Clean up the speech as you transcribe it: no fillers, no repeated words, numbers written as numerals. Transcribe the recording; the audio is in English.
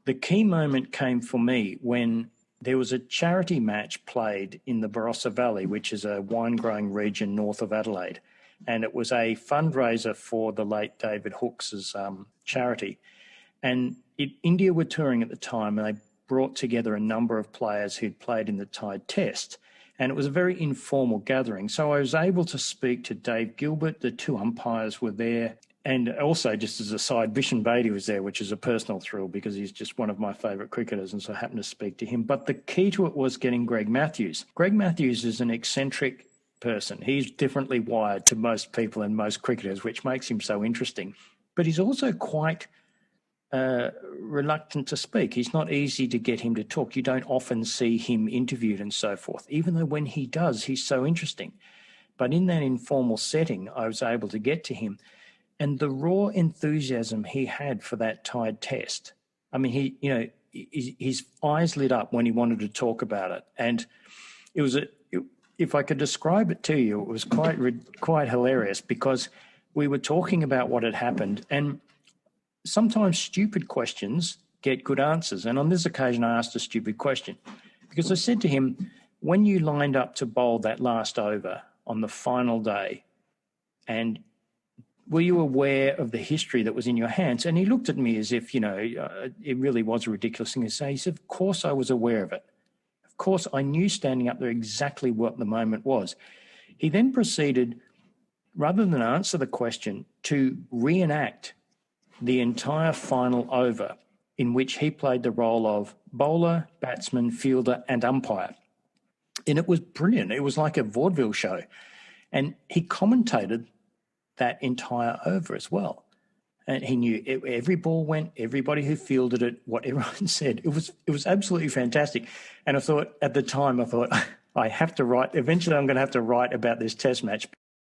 The key moment came for me when there was a charity match played in the Barossa Valley, which is a wine-growing region north of Adelaide, and it was a fundraiser for the late David Hooks' charity. And India were touring at the time, and they brought together a number of players who'd played in the Tide Test, and it was a very informal gathering. So I was able to speak to Dave Gilbert, the two umpires were there, and also, just as a side, Vishen Bedi was there, which is a personal thrill because he's just one of my favourite cricketers, and so I happened to speak to him. But the key to it was getting Greg Matthews. Greg Matthews is an eccentric person. He's differently wired to most people and most cricketers, which makes him so interesting. But he's also quite reluctant to speak. He's not easy to get him to talk. You don't often see him interviewed and so forth, even though when he does, he's so interesting. But in that informal setting, I was able to get to him. And the raw enthusiasm he had for that Tide Test, I mean, his eyes lit up when he wanted to talk about it. And it was, if I could describe it to you, it was quite hilarious because we were talking about what had happened, and sometimes stupid questions get good answers. And on this occasion, I asked a stupid question because I said to him, when you lined up to bowl that last over on the final day, and were you aware of the history that was in your hands? And he looked at me as if, it really was a ridiculous thing to say. He said, of course I was aware of it. Of course I knew standing up there exactly what the moment was. He then proceeded, rather than answer the question, to reenact the entire final over in which he played the role of bowler, batsman, fielder and umpire. And it was brilliant. It was like a vaudeville show. And he commentated that entire over as well. And he knew every ball went, everybody who fielded it, what everyone said. It was absolutely fantastic. And I thought, at the time, I have to write, eventually I'm going to have to write about this test match